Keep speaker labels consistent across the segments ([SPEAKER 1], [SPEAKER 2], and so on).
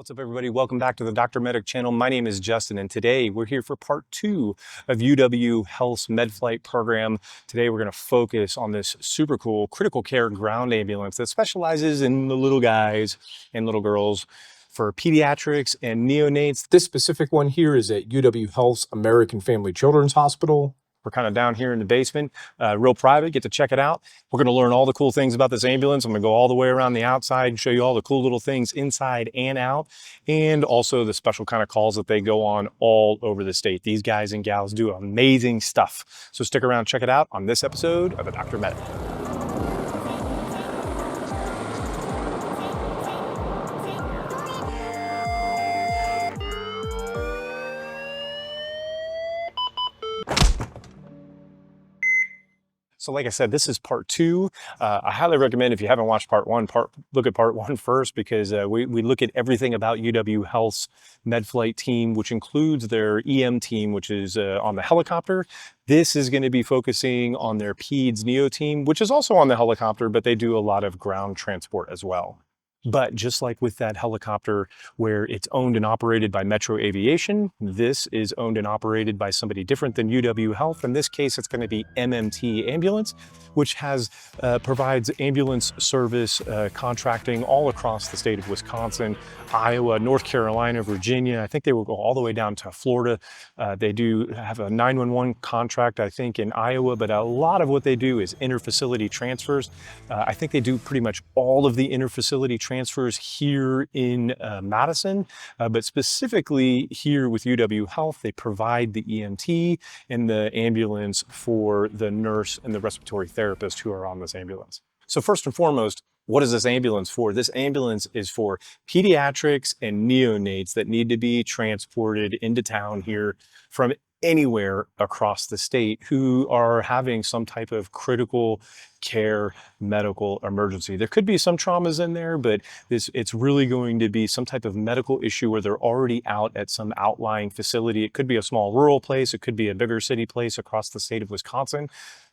[SPEAKER 1] What's up, everybody? Welcome back to the Dr. Medic channel. My name is Justin, and today we're here for part 2 of UW Health's MedFlight program. Today we're going to focus on this super cool critical care ground ambulance that specializes in the little guys and little girls for pediatrics and neonates.
[SPEAKER 2] This specific one here is at UW Health's American Family Children's Hospital.
[SPEAKER 1] We're kind of down here in the basement, real private, get to check it out. We're going to learn all the cool things about this ambulance. I'm going to go all the way around the outside and show you all the cool little things inside and out, and also the special kind of calls that they go on all over the state. These guys and gals do amazing stuff. So stick around, check it out on this episode of the Dr. Medic. So like I said, this is part 2. I highly recommend, if you haven't watched part 1, look at part 1 first, because we look at everything about UW Health's MedFlight team, which includes their EM team, which is on the helicopter. This is going to be focusing on their Peds Neo team, which is also on the helicopter, but they do a lot of ground transport as well. But just like with that helicopter where it's owned and operated by Metro Aviation, this is owned and operated by somebody different than UW Health. In this case, it's going to be MMT Ambulance, which provides ambulance service contracting all across the state of Wisconsin, Iowa, North Carolina, Virginia. I think they will go all the way down to Florida. They do have a 911 contract, I think, in Iowa, but a lot of what they do is interfacility transfers. I think they do pretty much all of the interfacility transfers here in Madison, but specifically here with UW Health, they provide the EMT and the ambulance for the nurse and the respiratory therapist who are on this ambulance. So first and foremost, what is this ambulance for? This ambulance is for pediatrics and neonates that need to be transported into town here from anywhere across the state who are having some type of critical care medical emergency. There could be some traumas in there, but it's really going to be some type of medical issue where they're already out at some outlying facility. It could be a small rural place. It could be a bigger city place across the state of Wisconsin.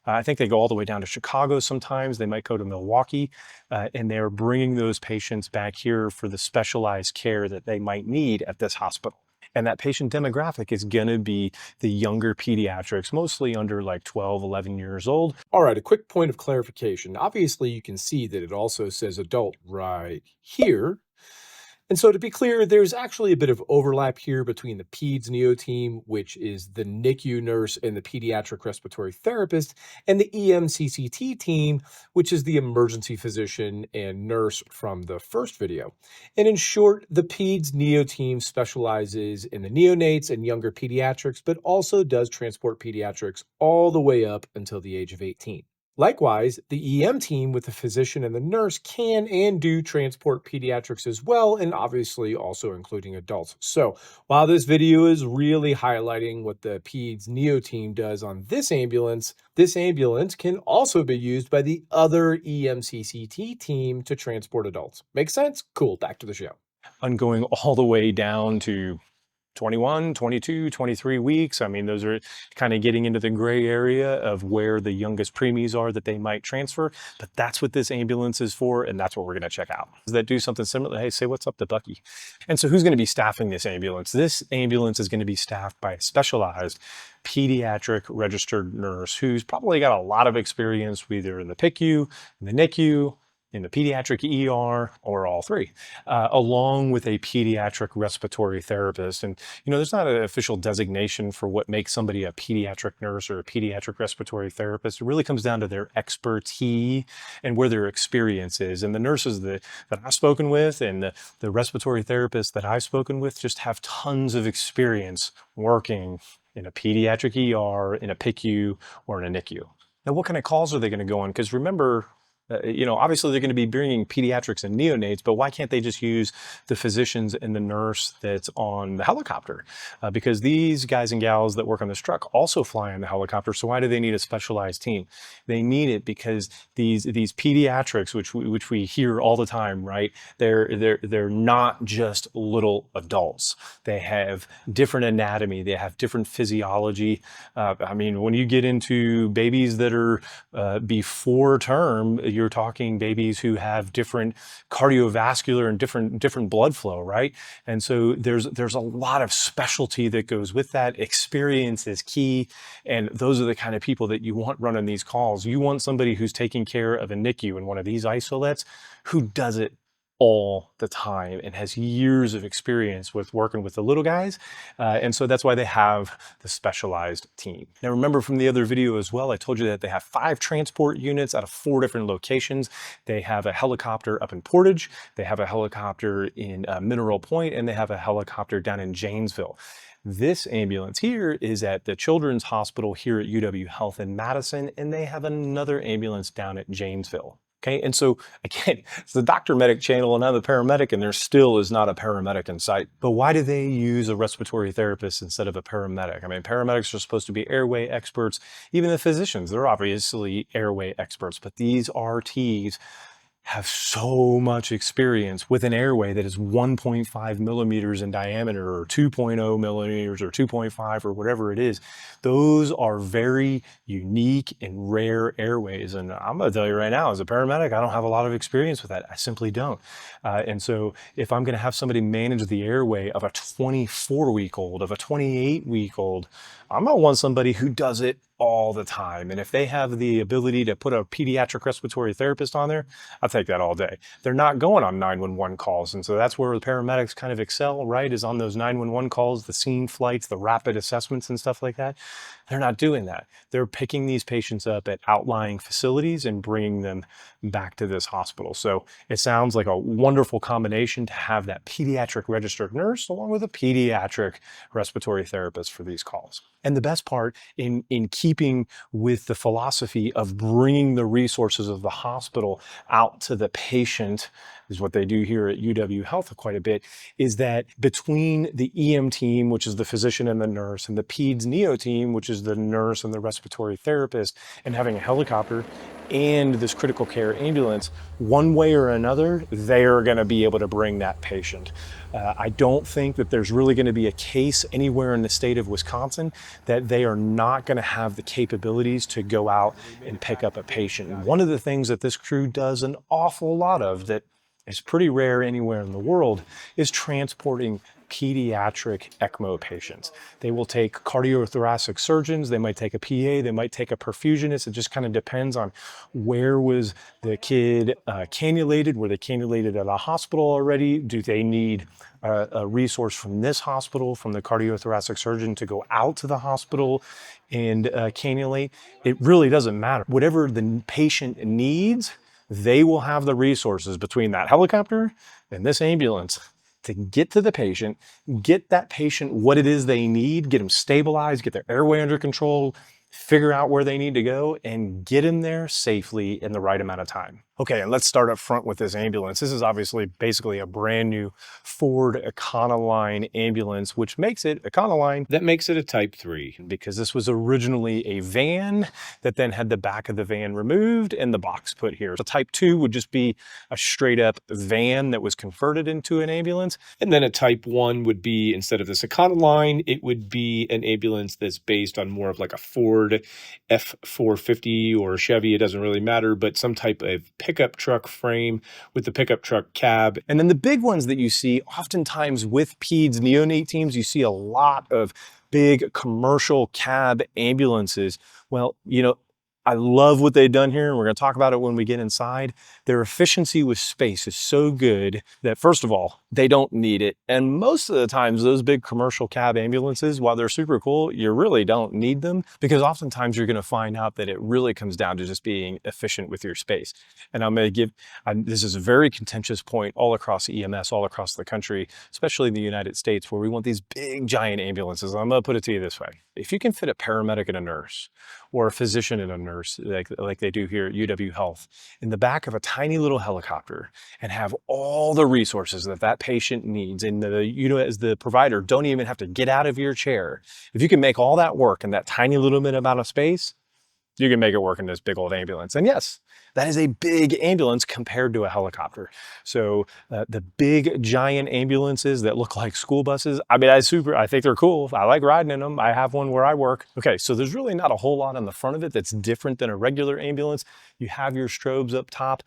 [SPEAKER 1] I think they go all the way down to Chicago sometimes. They might go to Milwaukee, and they're bringing those patients back here for the specialized care that they might need at this hospital. And that patient demographic is going to be the younger pediatrics, mostly under like 12, 11 years old.
[SPEAKER 2] All right, a quick point of clarification. Obviously, you can see that it also says adult right here. And so to be clear, there's actually a bit of overlap here between the Peds Neo team, which is the NICU nurse and the pediatric respiratory therapist, and the EMCCT team, which is the emergency physician and nurse from the first video. And in short, the Peds Neo team specializes in the neonates and younger pediatrics, but also does transport pediatrics all the way up until the age of 18. Likewise, the EM team with the physician and the nurse can and do transport pediatrics as well, and obviously also including adults. So while this video is really highlighting what the Peds Neo team does on this ambulance can also be used by the other EMCCT team to transport adults. Make sense? Cool, back to the show.
[SPEAKER 1] I'm going all the way down to 21, 22, 23 weeks. I mean, those are kind of getting into the gray area of where the youngest preemies are that they might transfer, but that's what this ambulance is for, and that's what we're going to check out. Does that do something similar? Hey, say what's up to Bucky. And so who's going to be staffing this ambulance? This ambulance is going to be staffed by a specialized pediatric registered nurse who's probably got a lot of experience either in the PICU, in the NICU, in the pediatric ER, or all three, along with a pediatric respiratory therapist. And, you know, there's not an official designation for what makes somebody a pediatric nurse or a pediatric respiratory therapist. It really comes down to their expertise and where their experience is. And the nurses that I've spoken with and the respiratory therapists that I've spoken with just have tons of experience working in a pediatric ER, in a PICU, or in a NICU. Now, what kind of calls are they going to go on? Because remember, obviously they're going to be bringing pediatrics and neonates, but why can't they just use the physicians and the nurse that's on the helicopter? Because these guys and gals that work on this truck also fly on the helicopter. So why do they need a specialized team? They need it because these pediatrics, which we hear all the time, right? They're not just little adults. They have different anatomy. They have different physiology. I mean, when you get into babies that are before term, you're talking babies who have different cardiovascular and different blood flow, right? And so there's a lot of specialty that goes with that. Experience is key, and those are the kind of people that you want running these calls. You want somebody who's taking care of a NICU in one of these Isolettes who does it all the time and has years of experience with working with the little guys. And so that's why they have the specialized team. Now, remember from the other video as well, I told you that they have 5 transport units out of 4 different locations. They have a helicopter up in Portage, they have a helicopter in Mineral Point, and they have a helicopter down in Janesville. This ambulance here is at the Children's Hospital here at UW Health in Madison, and they have another ambulance down at Janesville. Okay, and so again, it's the doctor medic channel and I'm a paramedic, and there still is not a paramedic in sight. But why do they use a respiratory therapist instead of a paramedic? I mean, paramedics are supposed to be airway experts. Even the physicians, they're obviously airway experts, but these RTs have so much experience with an airway that is 1.5 millimeters in diameter or 2.0 millimeters or 2.5 or whatever it is. Those are very unique and rare airways. And I'm gonna tell you right now, as a paramedic, I don't have a lot of experience with that. I simply don't. And so if I'm gonna have somebody manage the airway of a 24-week-old, of a 28-week-old, I'm gonna want somebody who does it all the time. And if they have the ability to put a pediatric respiratory therapist on there, I'll take that all day. They're not going on 911 calls. And so that's where the paramedics kind of excel, right? Is on those 911 calls, the scene flights, the rapid assessments and stuff like that. They're not doing that. They're picking these patients up at outlying facilities and bringing them back to this hospital. So it sounds like a wonderful combination to have that pediatric registered nurse along with a pediatric respiratory therapist for these calls. And the best part, in keeping with the philosophy of bringing the resources of the hospital out to the patient, is what they do here at UW Health quite a bit, is that between the EM team, which is the physician and the nurse, and the peds neo team, which is the nurse and the respiratory therapist, and having a helicopter and this critical care ambulance, one way or another, they're going to be able to bring that patient. I don't think that there's really going to be a case anywhere in the state of Wisconsin that they are not going to have the capabilities to go out and pick up a patient. And one of the things that this crew does an awful lot of that is pretty rare anywhere in the world is transporting pediatric ECMO patients. They will take cardiothoracic surgeons, they might take a PA, they might take a perfusionist. It just kind of depends on where was the kid cannulated. Were they cannulated at a hospital already? Do they need a resource from this hospital, from the cardiothoracic surgeon, to go out to the hospital and cannulate? It really doesn't matter. Whatever the patient needs, they will have the resources between that helicopter and this ambulance to get to the patient, get that patient what it is they need, get them stabilized, get their airway under control, figure out where they need to go, and get them there safely in the right amount of time. Okay, and let's start up front with this ambulance. This is obviously basically a brand new Ford Econoline ambulance, which makes it Econoline.
[SPEAKER 2] That makes it a Type 3.
[SPEAKER 1] Because this was originally a van that then had the back of the van removed and the box put here. So Type 2 would just be a straight up van that was converted into an ambulance.
[SPEAKER 2] And then a Type 1 would be, instead of this Econoline, it would be an ambulance that's based on more of like a Ford F450 or Chevy, it doesn't really matter, but some type of pickup truck frame with the pickup truck cab.
[SPEAKER 1] And then the big ones that you see oftentimes with peds neonate teams, you see a lot of big commercial cab ambulances. Well, you know, I love what they've done here, and we're going to talk about it when we get inside. Their efficiency with space is so good that, first of all, they don't need it. And most of the times, those big commercial cab ambulances, while they're super cool, you really don't need them, because oftentimes you're going to find out that it really comes down to just being efficient with your space. And I'm going to give, this is a very contentious point all across EMS, all across the country, especially in the United States, where we want these big, giant ambulances. I'm going to put it to you this way. If you can fit a paramedic and a nurse, or a physician and a nurse, like they do here at UW Health, in the back of a tiny little helicopter, and have all the resources that that patient needs, and you know, as the provider, don't even have to get out of your chair. If you can make all that work in that tiny little bit amount of space, you can make it work in this big old ambulance. And yes, That is a big ambulance compared to a helicopter. So the big giant ambulances that look like school buses, I mean, I think they're cool. I like riding in them. I have one where I work. Okay, so there's really not a whole lot on the front of it that's different than a regular ambulance. You have your strobes up top.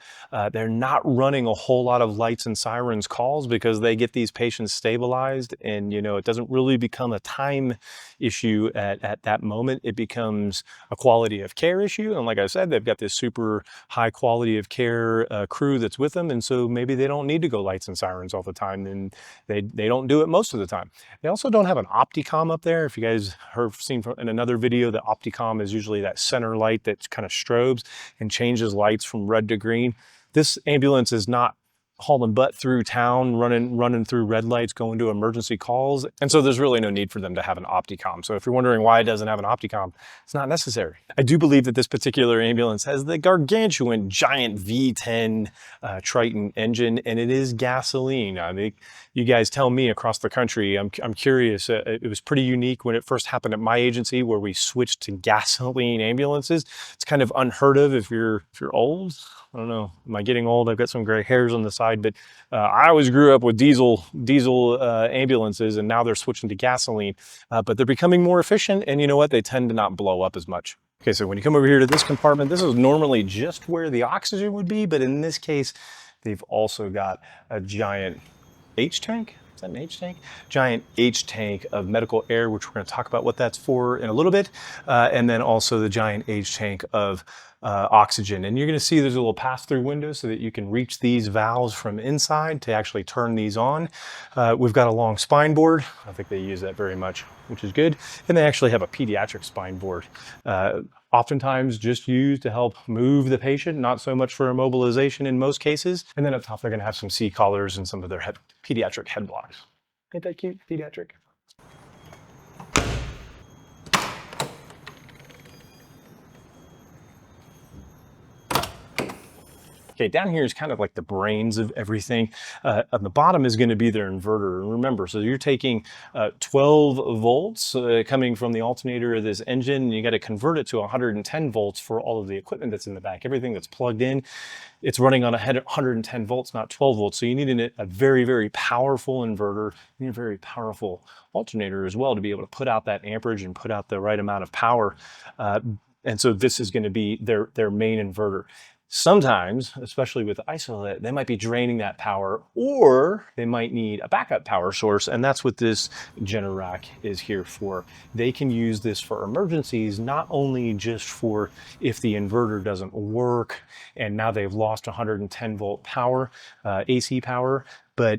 [SPEAKER 1] They're not running a whole lot of lights and sirens calls because they get these patients stabilized, and it doesn't really become a time issue at that moment. It becomes a quality of care issue. And like I said, they've got this super high quality of care crew that's with them. And so maybe they don't need to go lights and sirens all the time, and they don't do it most of the time. They also don't have an Opticom up there. If you guys have seen in another video, the Opticom is usually that center light that kind of strobes and changes lights from red to green. This ambulance is not hauling butt through town, running through red lights, going to emergency calls. And so there's really no need for them to have an Opticom. So if you're wondering why it doesn't have an Opticom, it's not necessary. I do believe that this particular ambulance has the gargantuan giant V10 Triton engine, and it is gasoline. I mean, you guys tell me across the country. I'm curious. It was pretty unique when it first happened at my agency, where we switched to gasoline ambulances. It's kind of unheard of if you're old. I don't know. Am I getting old? I've got some gray hairs on the side, but I always grew up with diesel ambulances, and now they're switching to gasoline. But they're becoming more efficient, and you know what? They tend to not blow up as much. Okay, so when you come over here to this compartment, this is normally just where the oxygen would be, but in this case, they've also got a giant H tank. Is that an H tank? Giant H tank of medical air, which we're going to talk about what that's for in a little bit. And then also the giant H tank of oxygen. And you're going to see there's a little pass-through window so that you can reach these valves from inside to actually turn these on. We've got a long spine board. I don't think they use that very much, which is good. And they actually have a pediatric spine board. Oftentimes just used to help move the patient, not so much for immobilization in most cases. And then up top, they're going to have some C-collars and some of their pediatric head blocks. Ain't that cute? Pediatric. Okay, down here is kind of like the brains of everything. On the bottom is going to be their inverter. And remember, so you're taking 12 volts coming from the alternator of this engine, and you got to convert it to 110 volts for all of the equipment that's in the back. Everything that's plugged in, it's running on 110 volts, not 12 volts. So you need a very, very powerful inverter. You need a very powerful alternator as well to be able to put out that amperage and put out the right amount of power. And so this is going to be their main inverter. Sometimes, especially with Isolette, they might be draining that power, or they might need a backup power source, and that's what this Generac is here for. They can use this for emergencies, not only just for if the inverter doesn't work and now they've lost 110 volt power, AC power, but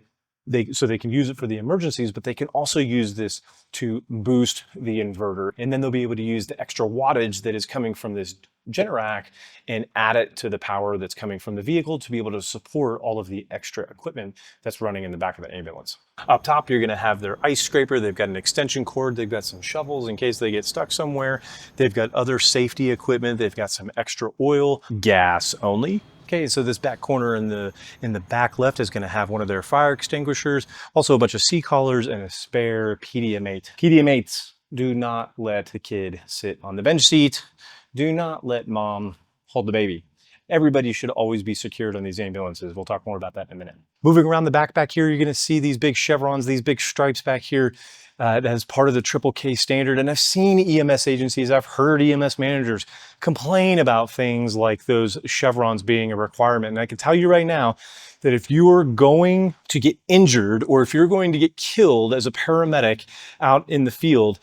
[SPEAKER 1] so they can use it for the emergencies, but they can also use this to boost the inverter, and then they'll be able to use the extra wattage that is coming from this Generac and add it to the power that's coming from the vehicle to be able to support all of the extra equipment that's running in the back of the ambulance. Up top, you're going to have their ice scraper. They've got an extension cord. They've got some shovels in case they get stuck somewhere. They've got other safety equipment. They've got some extra oil, gas only. Okay, so this back corner in the back left is going to have one of their fire extinguishers, also a bunch of C-collars and a spare Pediamate. Pediamates, do not let the kid sit on the bench seat. Do not let mom hold the baby. Everybody should always be secured on these ambulances. We'll talk more about that in a minute. Moving around the back here, you're going to see these big chevrons, these big stripes back here. As part of the triple K standard. And I've seen EMS agencies, I've heard EMS managers complain about things like those chevrons being a requirement. And I can tell you right now that if you are going to get injured or if you're going to get killed as a paramedic out in the field,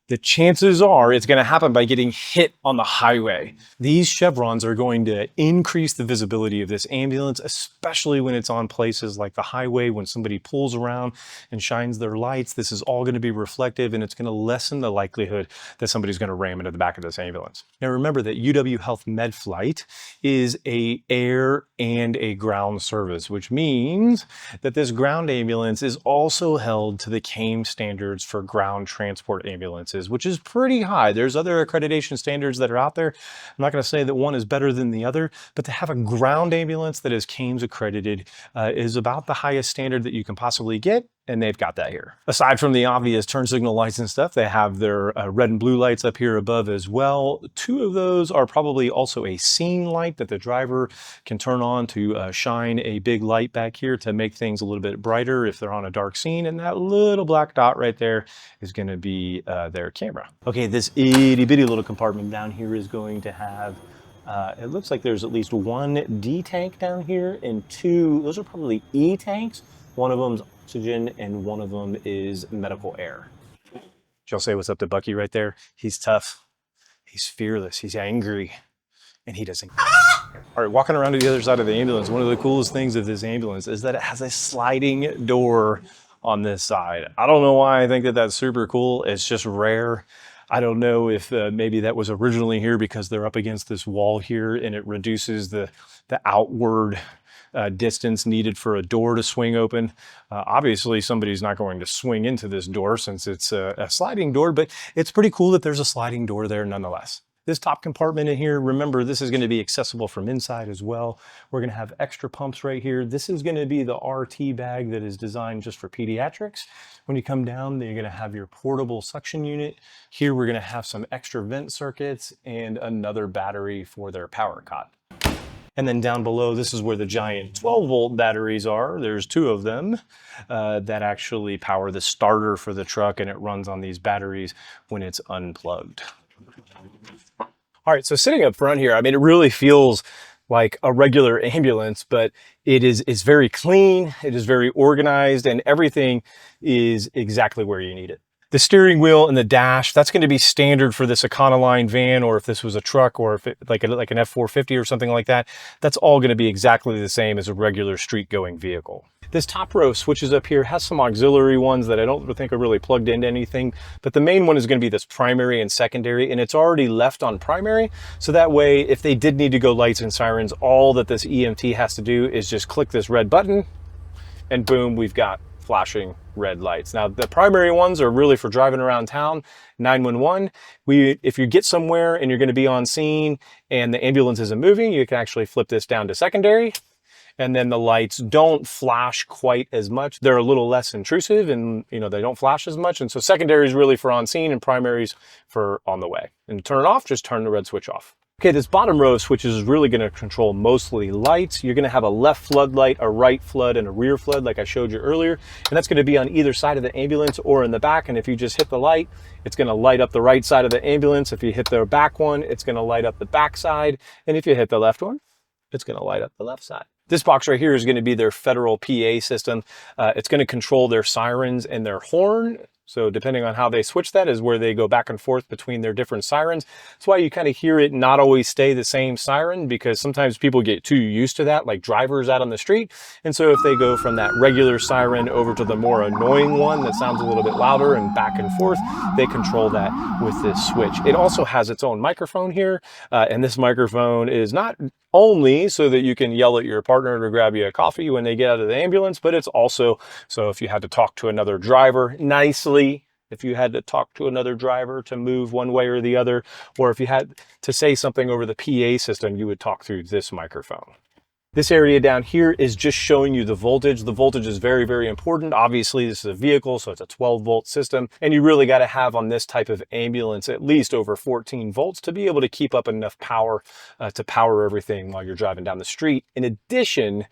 [SPEAKER 1] the chances are it's going to happen by getting hit on the highway. These chevrons are going to increase the visibility of this ambulance, especially when it's on places like the highway, when somebody pulls around and shines their lights. This is all going to be reflective, and it's going to lessen the likelihood that somebody's going to ram into the back of this ambulance. Now remember that UW Health MedFlight is a air and a ground service, which means that this ground ambulance is also held to the CAIM standards for ground transport ambulances, which is pretty high. There's other accreditation standards that are out there. I'm not going to say that one is better than the other, but to have a ground ambulance that is CAIMS accredited is about the highest standard that you can possibly get. And they've got that here. Aside from the obvious turn signal lights and stuff, they have their red and blue lights up here above as well. 2 of those are probably also a scene light that the driver can turn on to shine a big light back here to make things a little bit brighter if they're on a dark scene. And that little black dot right there is going to be their camera. Okay, this itty bitty little compartment down here is going to have it looks like there's at least 1 D tank down here and 2, those are probably E tanks. One of them's oxygen and one of them is medical air. Did y'all say what's up to Bucky right there? He's tough, he's fearless, he's angry, and he doesn't. All right, walking around to the other side of the ambulance, one of the coolest things of this ambulance is that it has a sliding door on this side. I don't know why I think that that's super cool. It's just rare. I don't know if maybe that was originally here because they're up against this wall here and it reduces the outward distance needed for a door to swing open. Obviously, somebody's not going to swing into this door since it's a sliding door, but it's pretty cool that there's a sliding door there nonetheless. This top compartment in here, remember, this is going to be accessible from inside as well. We're going to have extra pumps right here. This is going to be the RT bag that is designed just for pediatrics. When you come down, you're going to have your portable suction unit. Here, we're going to have some extra vent circuits and another battery for their power cot. And then down below, this is where the giant 12-volt batteries are. There's 2 of them that actually power the starter for the truck, and it runs on these batteries when it's unplugged. All right, so sitting up front here, I mean, it really feels like a regular ambulance, but it's very clean, it is very organized, and everything is exactly where you need it. The steering wheel and the dash, that's going to be standard for this Econoline van, or if this was a truck, or if it, like an F450 or something like that, that's all going to be exactly the same as a regular street-going vehicle. This top row switches up here has some auxiliary ones that I don't think are really plugged into anything, but the main one is going to be this primary and secondary, and it's already left on primary, so that way if they did need to go lights and sirens, all that this EMT has to do is just click this red button, and boom, we've got flashing red lights. Now, the primary ones are really for driving around town, 911. If you get somewhere and you're going to be on scene and the ambulance isn't moving, you can actually flip this down to secondary. And then the lights don't flash quite as much. They're a little less intrusive and, you know, they don't flash as much. And so secondary is really for on scene and primaries for on the way. And to turn it off, just turn the red switch off. Okay, this bottom row of switches is really going to control mostly lights. You're going to have a left floodlight, a right flood, and a rear flood like I showed you earlier. And that's going to be on either side of the ambulance or in the back. And if you just hit the light, it's going to light up the right side of the ambulance. If you hit the back one, it's going to light up the back side. And if you hit the left one, it's going to light up the left side. This box right here is going to be their federal PA system. It's going to control their sirens and their horn. So depending on how they switch that is where they go back and forth between their different sirens. That's why you kind of hear it not always stay the same siren, because sometimes people get too used to that, like drivers out on the street. And so if they go from that regular siren over to the more annoying one that sounds a little bit louder and back and forth, they control that with this switch. It also has its own microphone here. And this microphone is not only so that you can yell at your partner to grab you a coffee when they get out of the ambulance, but it's also so if you had to talk to another driver nicely, if you had to talk to another driver to move one way or the other, or if you had to say something over the PA system, you would talk through this microphone. This area down here is just showing you the voltage. The voltage is very, very important. Obviously, this is a vehicle, so it's a 12-volt system, and you really got to have on this type of ambulance at least over 14 volts to be able to keep up enough power to power everything while you're driving down the street, in addition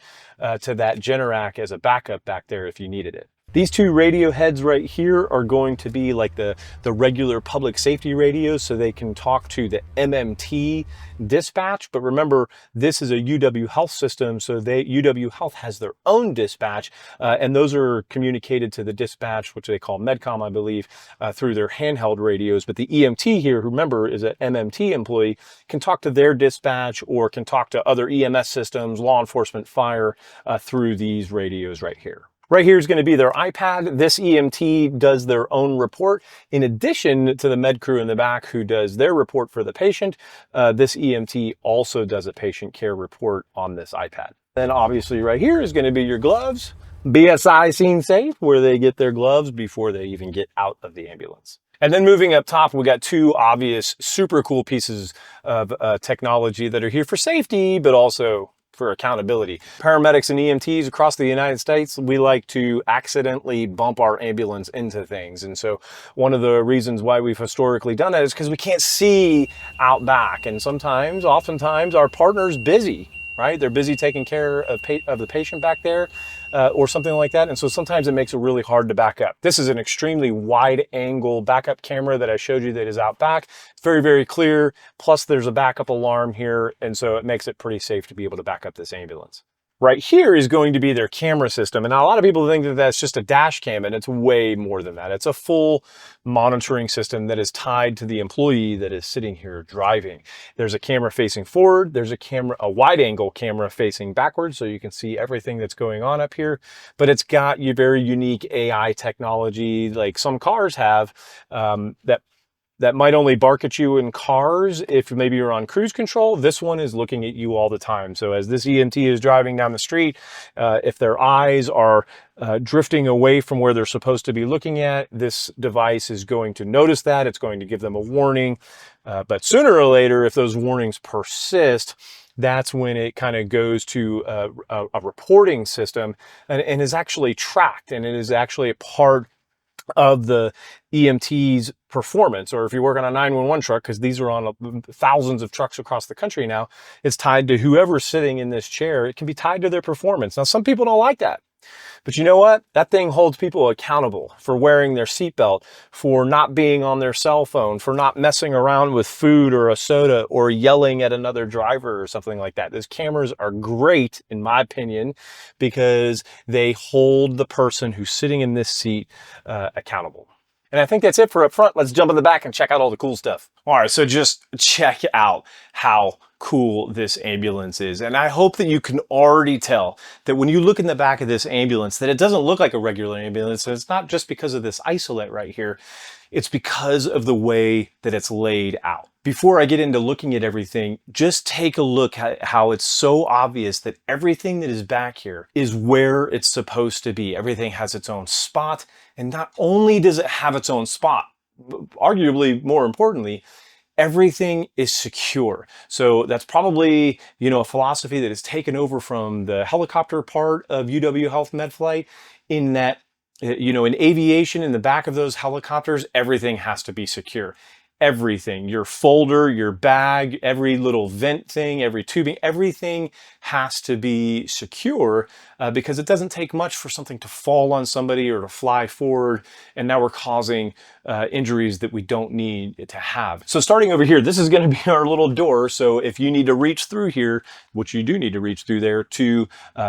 [SPEAKER 1] to that Generac as a backup back there if you needed it. These 2 radio heads right here are going to be like the regular public safety radios, so they can talk to the MMT dispatch. But remember, this is a UW Health system, so UW Health has their own dispatch, and those are communicated to the dispatch, which they call Medcom, I believe, through their handheld radios. But the EMT here, remember, is an MMT employee, can talk to their dispatch or can talk to other EMS systems, law enforcement, fire, through these radios right here. Right here is going to be their iPad. This EMT does their own report. In addition to the med crew in the back who does their report for the patient, this EMT also does a patient care report on this iPad. Then obviously right here is going to be your gloves. BSI Scene Safe, where they get their gloves before they even get out of the ambulance. And then moving up top, we got 2 obvious super cool pieces of technology that are here for safety, but also for accountability. Paramedics and EMTs across the United States, we like to accidentally bump our ambulance into things. And so one of the reasons why we've historically done that is because we can't see out back. And oftentimes our partner's busy, right? They're busy taking care of the patient back there or something like that. And so sometimes it makes it really hard to back up. This is an extremely wide angle backup camera that I showed you that is out back. It's very, very clear. Plus there's a backup alarm here. And so it makes it pretty safe to be able to back up this ambulance. Right here is going to be their camera system. And a lot of people think that that's just a dash cam, and it's way more than that. It's a full monitoring system that is tied to the employee that is sitting here driving. There's a camera facing forward. There's a wide angle camera facing backwards, so you can see everything that's going on up here. But it's got your very unique AI technology like some cars have that might only bark at you in cars if maybe you're on cruise control. This one is looking at you all the time. So as this EMT is driving down the street, if their eyes are drifting away from where they're supposed to be looking at, this device is going to notice that. It's going to give them a warning. But sooner or later, if those warnings persist, that's when it kind of goes to a reporting system and is actually tracked, and it is actually a part of the EMT's performance. Or if you work on a 911 truck, because these are on thousands of trucks across the country now, it's tied to whoever's sitting in this chair. It can be tied to their performance. Now, some people don't like that. But you know what? That thing holds people accountable for wearing their seatbelt, for not being on their cell phone, for not messing around with food or a soda or yelling at another driver or something like that. Those cameras are great, in my opinion, because they hold the person who's sitting in this seat accountable. And I think that's it for up front. Let's jump in the back and check out all the cool stuff. All right, so just check out how cool this ambulance is. And I hope that you can already tell that when you look in the back of this ambulance, that it doesn't look like a regular ambulance. And it's not just because of this Isolette right here. It's because of the way that it's laid out. Before I get into looking at everything, just take a look at how it's so obvious that everything that is back here is where it's supposed to be. Everything has its own spot. And not only does it have its own spot, arguably more importantly, everything is secure. So that's probably, a philosophy that is taken over from the helicopter part of UW Health MedFlight, in that, in aviation, in the back of those helicopters, everything has to be secure. Everything, your folder, your bag, every little vent thing, every tubing, everything has to be secure because it doesn't take much for something to fall on somebody or to fly forward. And now we're causing injuries that we don't need it to have. So starting over here, this is going to be our little door. So if you need to reach through here, which you do need to reach through there to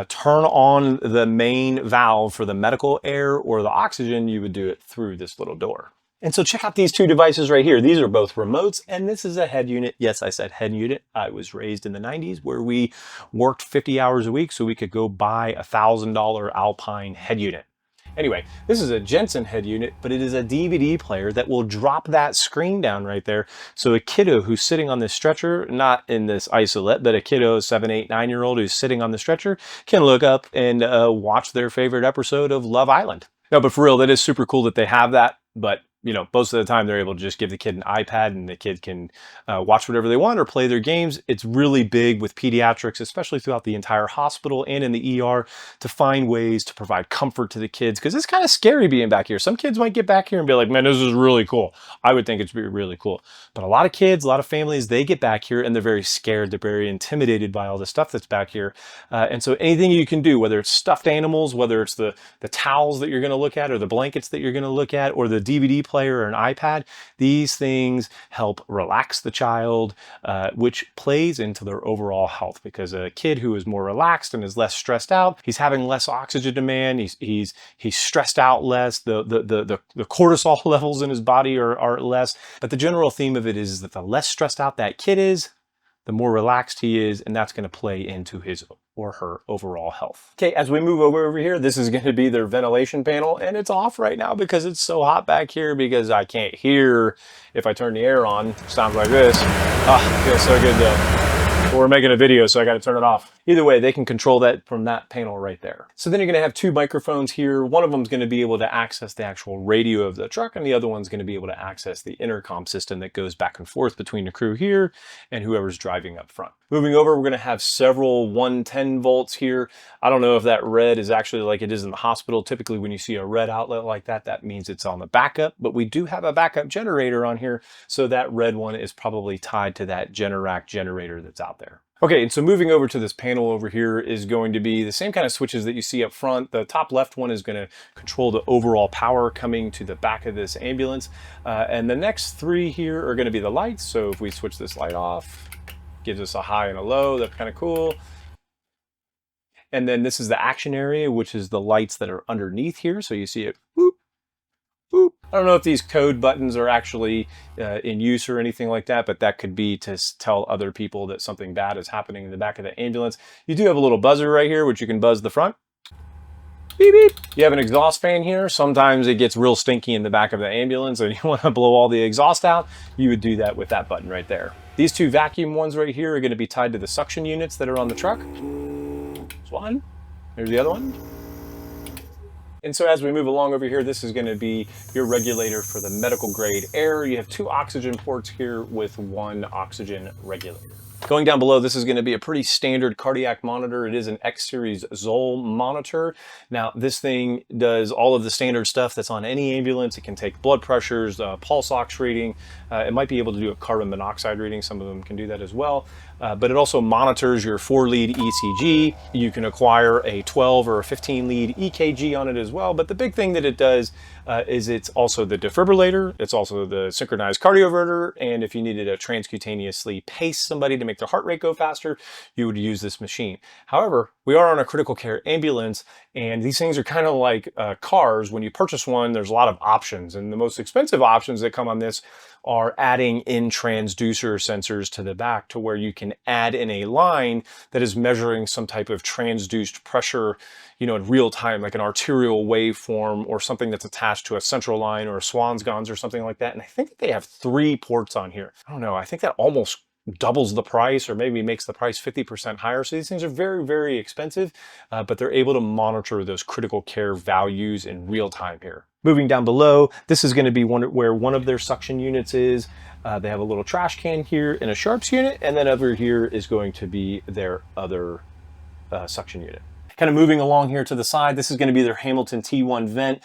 [SPEAKER 1] turn on the main valve for the medical air or the oxygen, you would do it through this little door. And so check out these two devices right here. These are both remotes, and this is a head unit. Yes, I said head unit. I was raised in the 90s where we worked 50 hours a week so we could go buy a $1,000 Alpine head unit. Anyway, this is a Jensen head unit, but it is a DVD player that will drop that screen down right there. So a kiddo who's sitting on this stretcher, not in this Isolette, but a kiddo, 7, 8, 9-year-old who's sitting on the stretcher can look up and watch their favorite episode of Love Island. No, but for real, that is super cool that they have that. But most of the time they're able to just give the kid an iPad and the kid can watch whatever they want or play their games. It's really big with pediatrics, especially throughout the entire hospital and in the ER, to find ways to provide comfort to the kids, because it's kind of scary being back here. Some kids might get back here and be like, man, this is really cool. I would think it's really cool. But a lot of kids, a lot of families, they get back here and they're very scared. They're very intimidated by all the stuff that's back here. And so anything you can do, whether it's stuffed animals, whether it's the towels that you're going to look at or the blankets that you're going to look at or the DVD player or an iPad, these things help relax the child, which plays into their overall health, because a kid who is more relaxed and is less stressed out, he's having less oxygen demand, he's stressed out less, the cortisol levels in his body are less. But the general theme of it is that the less stressed out that kid is, the more relaxed he is, and that's going to play into his or her overall health. Okay, as we move over here, this is going to be their ventilation panel, and it's off right now because it's so hot back here, because I can't hear if I turn the air on. It sounds like this. Ah, feels so good though. But we're making a video, so I got to turn it off. Either way, they can control that from that panel right there. So then you're going to have two microphones here. One of them is going to be able to access the actual radio of the truck, and the other one's going to be able to access the intercom system that goes back and forth between the crew here and whoever's driving up front. Moving over, we're going to have several 110 volts here. I don't know if that red is actually like it is in the hospital. Typically, when you see a red outlet like that, that means it's on the backup, but we do have a backup generator on here, so that red one is probably tied to that Generac generator that's out there. Okay, and so moving over to this panel over here is going to be the same kind of switches that you see up front. The top left one is going to control the overall power coming to the back of this ambulance. And the next three here are going to be the lights. So if we switch this light off, gives us a high and a low. That's kind of cool. And then this is the action area, which is the lights that are underneath here. So you see it, whoop, boop. I don't know if these code buttons are actually in use or anything like that, but that could be to tell other people that something bad is happening in the back of the ambulance. You do have a little buzzer right here, which you can buzz the front. Beep, beep. You have an exhaust fan here. Sometimes it gets real stinky in the back of the ambulance and you want to blow all the exhaust out. You would do that with that button right there. These two vacuum ones right here are going to be tied to the suction units that are on the truck. There's one. There's the other one. And so as we move along over here, this is going to be your regulator for the medical grade air. You have two oxygen ports here with one oxygen regulator. Going down below, this is going to be a pretty standard cardiac monitor. It is an X series Zoll monitor. Now, this thing does all of the standard stuff that's on any ambulance. It can take blood pressures, pulse ox reading. It might be able to do a carbon monoxide reading. Some of them can do that as well. But it also monitors your 4-lead ECG. You can acquire a 12 or a 15-lead EKG on it as well. But the big thing that it does is it's also the defibrillator. It's also the synchronized cardioverter. And if you needed to transcutaneously pace somebody to make their heart rate go faster, you would use this machine. However, we are on a critical care ambulance, and these things are kind of like cars. When you purchase one, there's a lot of options. And the most expensive options that come on this are adding in transducer sensors to the back to where you can add in a line that is measuring some type of transduced pressure, you know, in real time, like an arterial waveform or something that's attached to a central line or a Swansgans or something like that. And I think that they have 3 ports on here. I don't know. I think that almost doubles the price or maybe makes the price 50% higher. So these things are very, very expensive, but they're able to monitor those critical care values in real time here. Moving down below, this is going to be where one of their suction units is. They have a little trash can here and a sharps unit, and then over here is going to be their other suction unit. Kind of moving along here to the side, this is going to be their Hamilton T1 vent.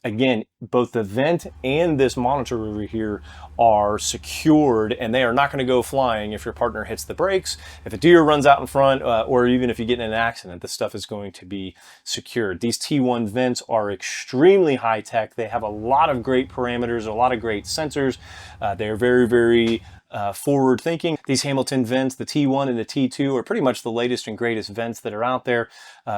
[SPEAKER 1] Again, both the vent and this monitor over here are secured, and they are not going to go flying if your partner hits the brakes, if a deer runs out in front, or even if you get in an accident. This stuff is going to be secured. These T1 vents are extremely high tech. They have a lot of great parameters, a lot of great sensors. They're very, very forward thinking. These Hamilton vents, the T1 and the T2, are pretty much the latest and greatest vents that are out there.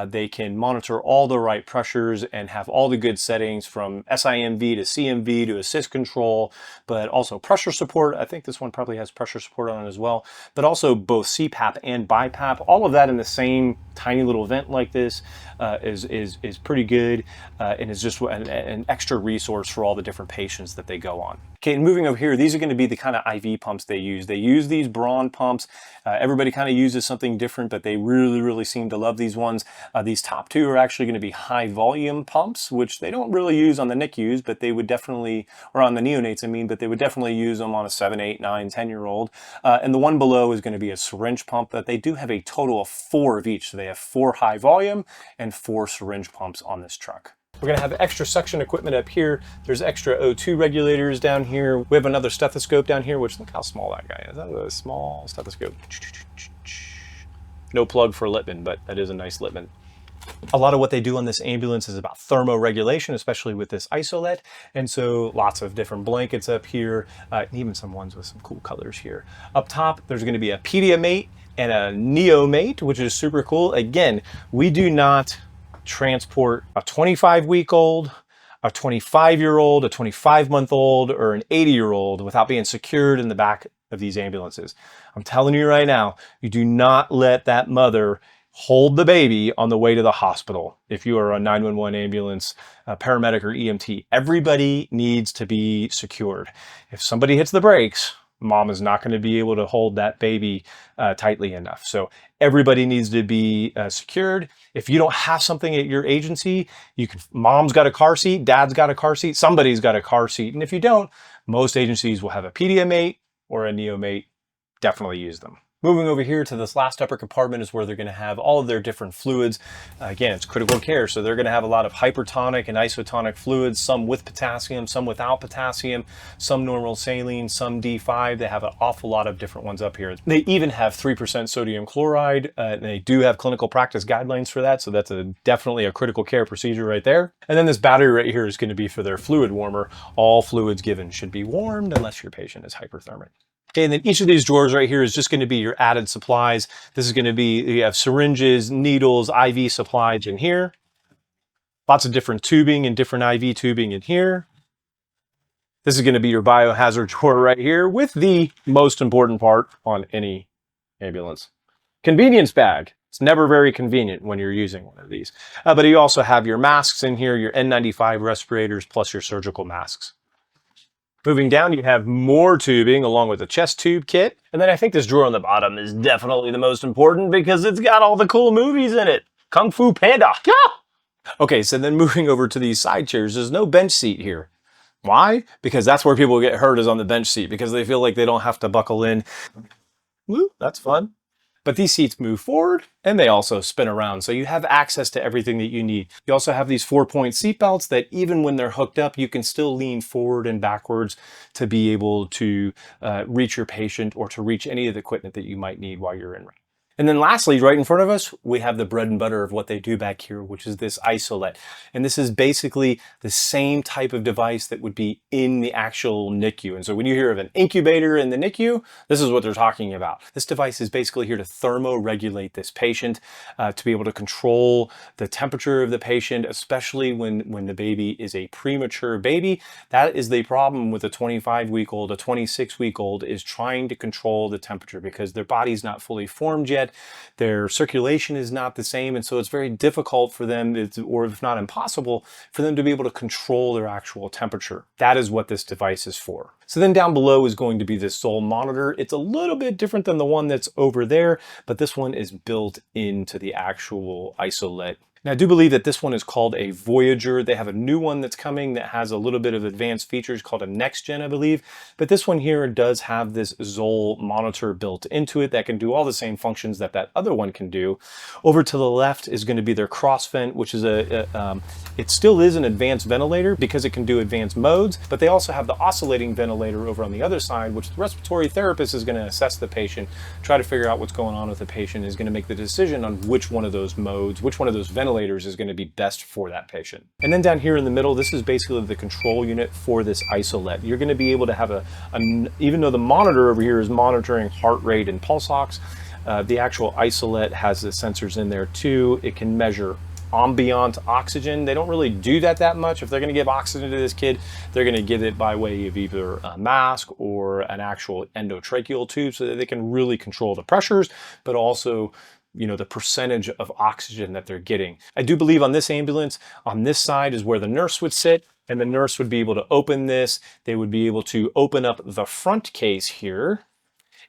[SPEAKER 1] They can monitor all the right pressures and have all the good settings from SIMV to CMV to assist control, but also pressure support. I think this one probably has pressure support on it as well, but also both CPAP and BiPAP. All of that in the same tiny little vent like this is pretty good, and is just an extra resource for all the different patients that they go on. Okay, and moving over here, these are going to be the kind of IV pumps they use. They use these Braun pumps. Everybody kind of uses something different, but they really, really seem to love these ones. These top two are actually going to be high volume pumps, which they don't really use on the NICUs, but they would definitely, or on the neonates, I mean, but they would definitely use them on a 7, 8, 9, 10-year-old. And the one below is going to be a syringe pump, but they do have a total of 4 of each. So they have 4 high volume and 4 syringe pumps on this truck. We're going to have extra suction equipment up here. There's extra O2 regulators down here. We have another stethoscope down here, which look how small that guy is. That's a small stethoscope. No plug for Littman, but that is a nice Littman. A lot of what they do on this ambulance is about thermoregulation, especially with this Isolette. And so lots of different blankets up here, even some ones with some cool colors here. Up top, there's going to be a pediamate and a neomate, which is super cool. Again, we do not transport a 25-week-old, a 25-year-old, a 25-month-old, or an 80-year-old without being secured in the back of these ambulances. I'm telling you right now, you do not let that mother hold the baby on the way to the hospital. If you are a 911 ambulance, a paramedic, or EMT, everybody needs to be secured. If somebody hits the brakes, mom is not going to be able to hold that baby tightly enough. So everybody needs to be secured. If you don't have something at your agency, mom's got a car seat, dad's got a car seat, somebody's got a car seat. And if you don't, most agencies will have a pediamate or a neomate. Definitely use them. Moving over here to this last upper compartment is where they're going to have all of their different fluids. Again, it's critical care, so they're going to have a lot of hypertonic and isotonic fluids, some with potassium, some without potassium, some normal saline, some D5. They have an awful lot of different ones up here. They even have 3% sodium chloride. And they do have clinical practice guidelines for that, so that's definitely a critical care procedure right there. And then this battery right here is going to be for their fluid warmer. All fluids given should be warmed unless your patient is hyperthermic. Okay, and then each of these drawers right here is just going to be your added supplies. This is going to be, you have syringes, needles, IV supplies in here. Lots of different tubing and different IV tubing in here. This is going to be your biohazard drawer right here with the most important part on any ambulance. Convenience bag. It's never very convenient when you're using one of these. But you also have your masks in here, your N95 respirators, plus your surgical masks. Moving down, you have more tubing along with a chest tube kit. And then I think this drawer on the bottom is definitely the most important because it's got all the cool movies in it. Kung Fu Panda. Yeah! Okay, so then moving over to these side chairs, there's no bench seat here. Why? Because that's where people get hurt, is on the bench seat, because they feel like they don't have to buckle in. Woo, that's fun. But these seats move forward and they also spin around. So you have access to everything that you need. You also have these 4-point seat belts that even when they're hooked up, you can still lean forward and backwards to be able to reach your patient or to reach any of the equipment that you might need while you're in. And then lastly, right in front of us, we have the bread and butter of what they do back here, which is this Isolette. And this is basically the same type of device that would be in the actual NICU. And so when you hear of an incubator in the NICU, this is what they're talking about. This device is basically here to thermoregulate this patient, to be able to control the temperature of the patient, especially when the baby is a premature baby. That is the problem with a 25-week-old, a 26-week-old, is trying to control the temperature because their body's not fully formed yet. Their circulation is not the same, and so it's very difficult for them, or if not impossible, for them to be able to control their actual temperature. That is what this device is for. So then down below is going to be this Sol monitor. It's a little bit different than the one that's over there, but this one is built into the actual Isolette. Now, I do believe that this one is called a Voyager. They have a new one that's coming that has a little bit of advanced features called a Next Gen, I believe. But this one here does have this Zoll monitor built into it that can do all the same functions that that other one can do. Over to the left is going to be their cross vent, which is it still is an advanced ventilator because it can do advanced modes, but they also have the oscillating ventilator over on the other side, which the respiratory therapist is going to assess the patient, try to figure out what's going on with the patient, is going to make the decision on which one of those modes, which one of those ventilators is going to be best for that patient. And then down here in the middle, this is basically the control unit for this Isolette. You're going to be able to have even though the monitor over here is monitoring heart rate and pulse ox, the actual Isolette has the sensors in there too. It can measure ambient oxygen. They don't really do that much. If they're going to give oxygen to this kid, they're going to give it by way of either a mask or an actual endotracheal tube so that they can really control the pressures, but also the percentage of oxygen that they're getting. I do believe on this ambulance, on this side is where the nurse would sit, and the nurse would be able to open this. They would be able to open up the front case here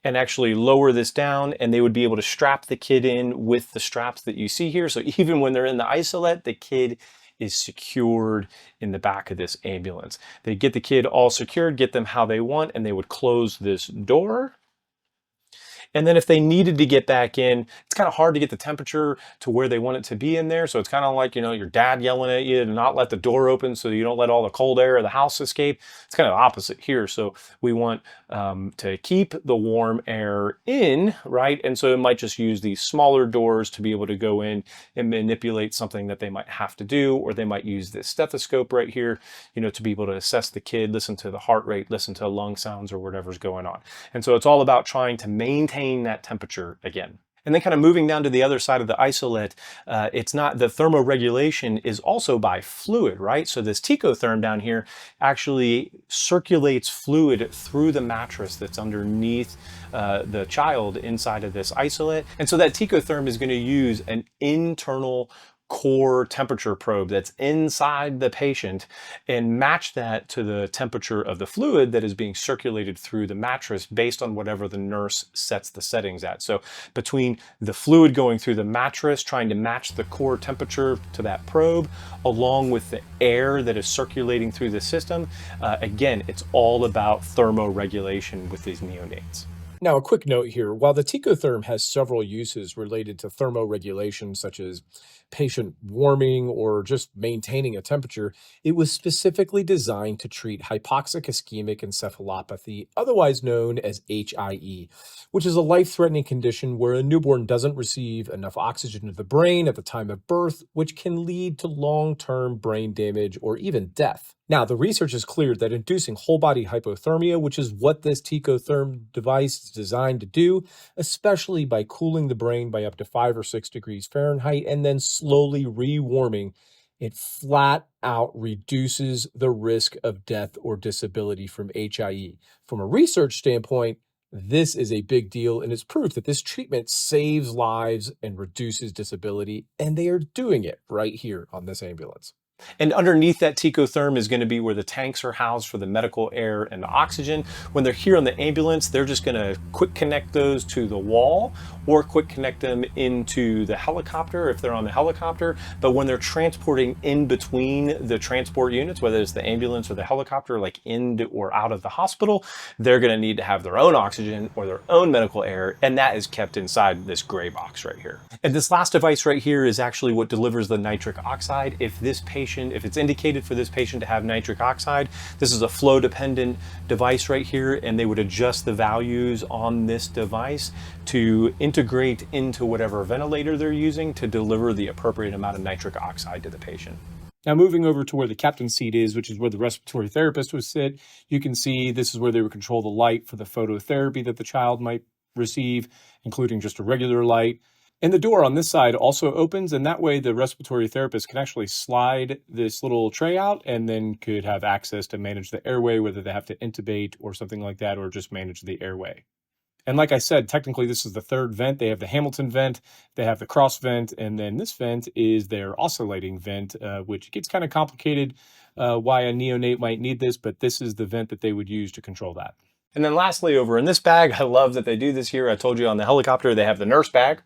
[SPEAKER 1] and actually lower this down, and they would be able to strap the kid in with the straps that you see here. So even when they're in the Isolette, the kid is secured in the back of this ambulance. They get the kid all secured, get them how they want, and they would close this door. And then if they needed to get back in, it's kind of hard to get the temperature to where they want it to be in there. So it's kind of like, your dad yelling at you to not let the door open so you don't let all the cold air of the house escape. It's kind of opposite here. So we want to keep the warm air in, right? And so it might just use these smaller doors to be able to go in and manipulate something that they might have to do, or they might use this stethoscope right here, to be able to assess the kid, listen to the heart rate, listen to lung sounds or whatever's going on. And so it's all about trying to maintain that temperature again. And then kind of moving down to the other side of the Isolette, it's not, the thermoregulation is also by fluid, right? So this Ticotherm down here actually circulates fluid through the mattress that's underneath the child inside of this Isolette. And so that Ticotherm is going to use an internal core temperature probe that's inside the patient and match that to the temperature of the fluid that is being circulated through the mattress based on whatever the nurse sets the settings at. So between the fluid going through the mattress, trying to match the core temperature to that probe, along with the air that is circulating through the system, again, it's all about thermoregulation with these neonates.
[SPEAKER 2] Now, a quick note here. While the Ticotherm has several uses related to thermoregulation, such as patient warming or just maintaining a temperature, it was specifically designed to treat hypoxic ischemic encephalopathy, otherwise known as HIE, which is a life-threatening condition where a newborn doesn't receive enough oxygen to the brain at the time of birth, which can lead to long-term brain damage or even death. Now, the research is clear that inducing whole-body hypothermia, which is what this Ticotherm device is designed to do, especially by cooling the brain by up to 5 or 6 degrees Fahrenheit and then slowly rewarming, it flat out reduces the risk of death or disability from HIE. From a research standpoint, this is a big deal and it's proof that this treatment saves lives and reduces disability, and they are doing it right here on this ambulance.
[SPEAKER 1] And underneath that Ticotherm is going to be where the tanks are housed for the medical air and the oxygen. When they're here on the ambulance, they're just going to quick connect those to the wall or quick connect them into the helicopter if they're on the helicopter. But when they're transporting in between the transport units, whether it's the ambulance or the helicopter, like in or out of the hospital, they're going to need to have their own oxygen or their own medical air, and that is kept inside this gray box right here. And this last device right here is actually what delivers the nitric oxide. If it's indicated for this patient to have nitric oxide, this is a flow dependent device right here, and they would adjust the values on this device to integrate into whatever ventilator they're using to deliver the appropriate amount of nitric oxide to the patient.
[SPEAKER 2] Now, moving over to where the captain's seat is, which is where the respiratory therapist would sit, you can see this is where they would control the light for the phototherapy that the child might receive, including just a regular light. And the door on this side also opens, and that way the respiratory therapist can actually slide this little tray out and then could have access to manage the airway, whether they have to intubate or something like that, or just manage the airway. And like I said, technically this is the third vent. They have the Hamilton vent, they have the cross vent, and then this vent is their oscillating vent, which gets kind of complicated why a neonate might need this, but this is the vent that they would use to control that.
[SPEAKER 1] And then lastly, over in this bag, I love that they do this here. I told you on the helicopter, they have the nurse bag.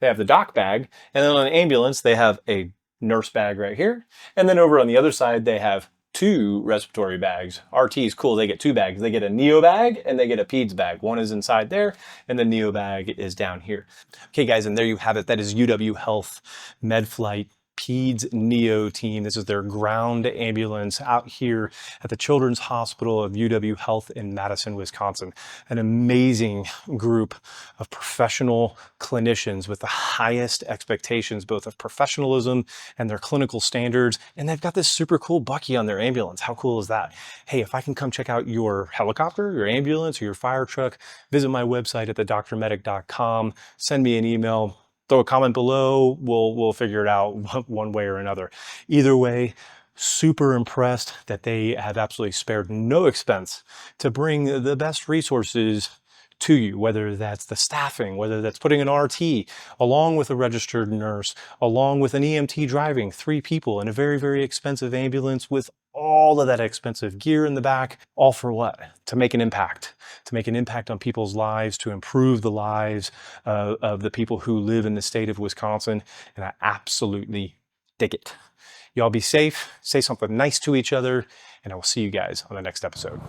[SPEAKER 1] They have the doc bag, and then on the ambulance, they have a nurse bag right here. And then over on the other side, they have 2 respiratory bags. RT is cool, they get 2 bags. They get a neo bag and they get a peds bag. One is inside there and the neo bag is down here. Okay guys, and there you have it. That is UW Health MedFlight Peds Neo team. This is their ground ambulance out here at the Children's Hospital of UW Health in Madison, Wisconsin. An amazing group of professional clinicians with the highest expectations, both of professionalism and their clinical standards. And they've got this super cool Bucky on their ambulance. How cool is that? Hey, if I can come check out your helicopter, your ambulance, or your fire truck, visit my website at thedoctormedic.com, send me an email, throw a comment below, we'll figure it out one way or another. Either way, super impressed that they have absolutely spared no expense to bring the best resources to you, whether that's the staffing, whether that's putting an RT along with a registered nurse, along with an EMT driving 3 people in a very, very expensive ambulance with all of that expensive gear in the back, all for what? To make an impact on people's lives, to improve the lives of the people who live in the state of Wisconsin. And I absolutely dig it. Y'all be safe, say something nice to each other, and I will see you guys on the next episode.